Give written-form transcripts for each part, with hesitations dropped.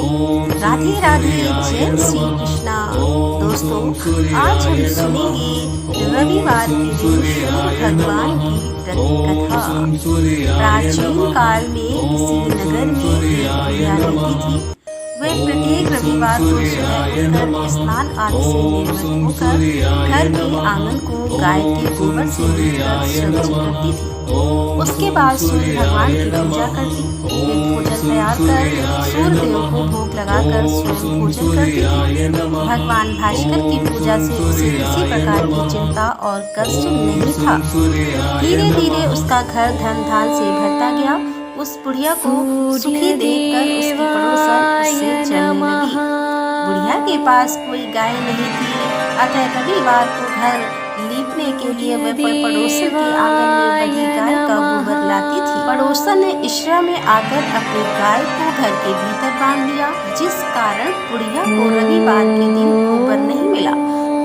राधे राधे, जय श्री कृष्णा। दोस्तों, आज हम सुनेंगे रविवार के दिन सूर्य भगवान की व्रत कथा। प्राचीन काल में किसी नगर में एक बुढ़िया रहती थी। वह प्रत्येक रविवार को सुबह उठकर स्नान आदि से निर्वृत्त होकर घर के आंगन को गाय के गोबर से लीपकर स्वच्छ करती थी। उसके बाद सूर्य भगवान की पूजा करती। फिर भोजन तैयार कर सूर्य देव को भोग लगाकर स्वयं भोजन करती थी। भगवान भास्कर की पूजा से उसे किसी प्रकार की चिंता और कष्ट नहीं था। धीरे धीरे उसका घर धन धान से भरता गया। उस बुढ़िया को सुखी देखकर उसकी पड़ोसन उससे चलने लगी। बुढ़िया के पास कोई गाय नहीं थी, अतः रविवार को घर लीपने के लिए वह पड़ोसन के आंगन में बंधी गाय का गोबर लाती थी। पड़ोसन ने इशरा में आकर अपनी गाय को घर के भीतर बांध लिया, जिस कारण बुढ़िया को रविवार के दिन गोबर नहीं मिला।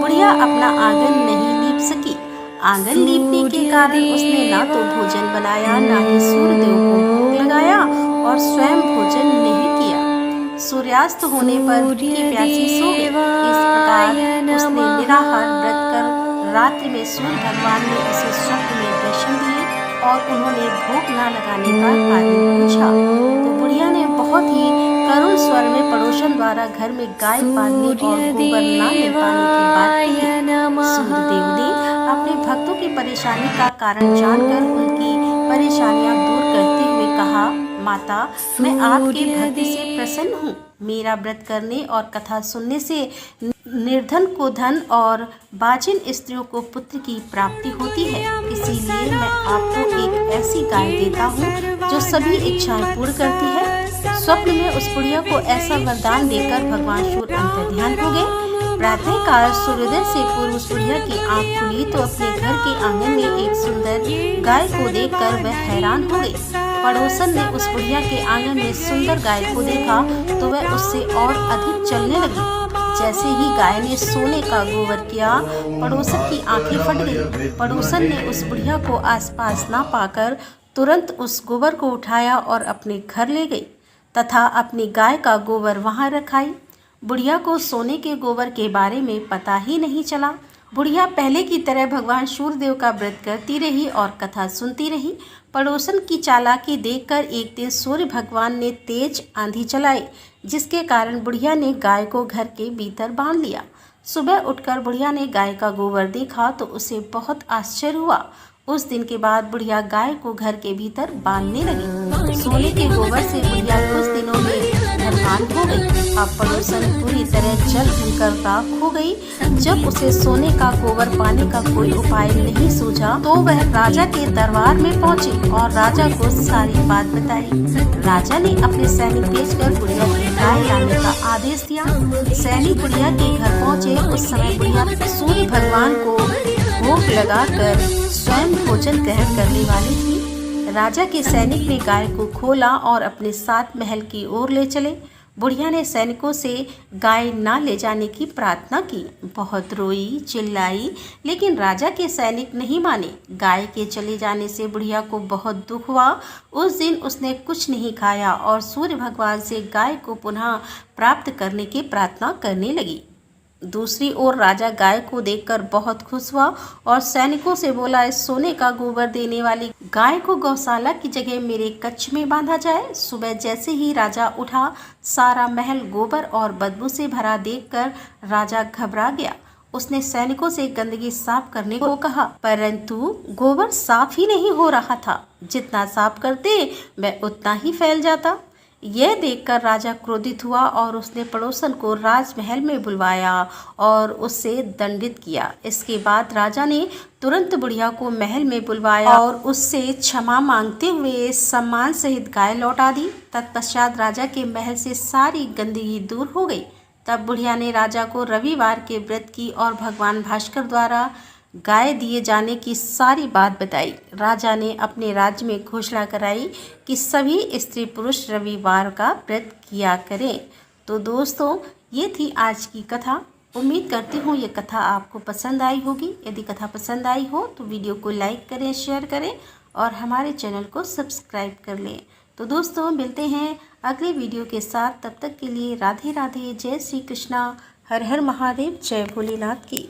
बुढ़िया अपना आंगन नहीं लीप सकी। आंगन लीपने के कारण उसने ना तो भोजन बनाया, ना ही सूर्य देव को भोग लगाया और स्वयं भोजन नहीं किया। सूर्यास्त होने पर भूखी प्यासी सो गई। इस प्रकार उसने निराहार व्रत कर रात्रि में सूर्य भगवान ने उसे स्वप्न में दर्शन दिए और उन्होंने भोग न लगाने का कारण पूछा। तो बुढ़िया ने बहुत ही करुण स्वर में पड़ोसन द्वारा घर में गाय पालने और गोबर न मिल पाने की बात कही। सूर्यदेव ने अपने भक्तों की परेशानी का कारण जानकर उनकी परेशानियां दूर करते हुए कहा, माता, मैं आपके भक्ति से प्रसन्न हूँ। मेरा व्रत करने और कथा सुनने से निर्धन को धन और बाजिन स्त्रियों को पुत्र की प्राप्ति होती है। इसीलिए मैं आपको एक ऐसी गाय देता हूँ जो सभी इच्छाएं पूर्ण करती है। स्वप्न में उस बुढ़िया को ऐसा वरदान देकर भगवान सूर्य अंतर्ध्यान हो गए। प्रातः काल सूर्योदय से पूर्व उस बुढ़िया की आंख खुली तो अपने घर के आंगन में एक सुंदर गाय को देखकर वह हैरान हो गई। पड़ोसन ने उस बुढ़िया के आंगन में सुंदर गाय को देखा तो वह उससे और अधिक चलने लगी। जैसे ही गाय ने सोने का गोबर किया, पड़ोसन की आंखें फट गई। पड़ोसन ने उस बुढ़िया को आसपास ना पाकर तुरंत उस गोबर को उठाया और अपने घर ले गई तथा अपनी गाय का गोबर वहां रखाई। बुढ़िया को सोने के गोबर के बारे में पता ही नहीं चला। बुढ़िया पहले की तरह भगवान सूर्यदेव का व्रत करती रही और कथा सुनती रही। पड़ोसन की चालाकी देखकर एक दिन सूर्य भगवान ने तेज आंधी चलाई, जिसके कारण बुढ़िया ने गाय को घर के भीतर बांध लिया। सुबह उठकर बुढ़िया ने गाय का गोबर देखा तो उसे बहुत आश्चर्य हुआ। उस दिन के बाद बुढ़िया गाय को घर के भीतर बांधने लगी। सोने के गोबर से बुढ़िया कुछ दिनों में धनवान हो गई। अब पड़ोसन पूरी तरह जल भूनकर राख हो गई। जब उसे सोने का गोबर पाने का कोई उपाय नहीं सूझा तो वह राजा के दरबार में पहुंची और राजा को सारी बात बताई। राजा ने अपने सैनिक भेजकर बुढ़िया की गाय लाने का आदेश दिया। सैनिक बुढ़िया के घर पहुंचे। उस समय बुढ़िया सूर्य भगवान को भोग लगाकर स्वयं भोजन ग्रहण करने वाली थी। राजा के सैनिक ने गाय को खोला और अपने साथ महल की ओर ले चले। बुढ़िया ने सैनिकों से गाय ना ले जाने की प्रार्थना की। बहुत रोई चिल्लाई, लेकिन राजा के सैनिक नहीं माने। गाय के चले जाने से बुढ़िया को बहुत दुख हुआ। उस दिन उसने कुछ नहीं खाया और सूर्य भगवान से गाय को पुनः प्राप्त करने की प्रार्थना करने लगी। दूसरी ओर राजा गाय को देखकर बहुत खुश हुआ और सैनिकों से बोला, इस सोने का गोबर देने वाली गाय को गौशाला की जगह मेरे कक्ष में बांधा जाए। सुबह जैसे ही राजा उठा, सारा महल गोबर और बदबू से भरा देखकर राजा घबरा गया। उसने सैनिकों से गंदगी साफ करने को कहा, परंतु गोबर साफ ही नहीं हो रहा था। जितना साफ करते वह उतना ही फैल जाता। यह देखकर राजा क्रोधित हुआ और उसने पड़ोसन को राजमहल में बुलवाया और उससे दंडित किया। इसके बाद राजा ने तुरंत बुढ़िया को महल में बुलवाया और उससे क्षमा मांगते हुए सम्मान सहित गाय लौटा दी। तत्पश्चात राजा के महल से सारी गंदगी दूर हो गई। तब बुढ़िया ने राजा को रविवार के व्रत की और भगवान भास्कर द्वारा गाय दिए जाने की सारी बात बताई। राजा ने अपने राज्य में घोषणा कराई कि सभी स्त्री पुरुष रविवार का व्रत किया करें। तो दोस्तों, ये थी आज की कथा। उम्मीद करती हूँ ये कथा आपको पसंद आई होगी। यदि कथा पसंद आई हो तो वीडियो को लाइक करें, शेयर करें और हमारे चैनल को सब्सक्राइब कर लें। तो दोस्तों मिलते हैं अगले वीडियो के साथ, तब तक के लिए राधे राधे, जय श्री कृष्णा, हर हर महादेव, जय भोलेनाथ की।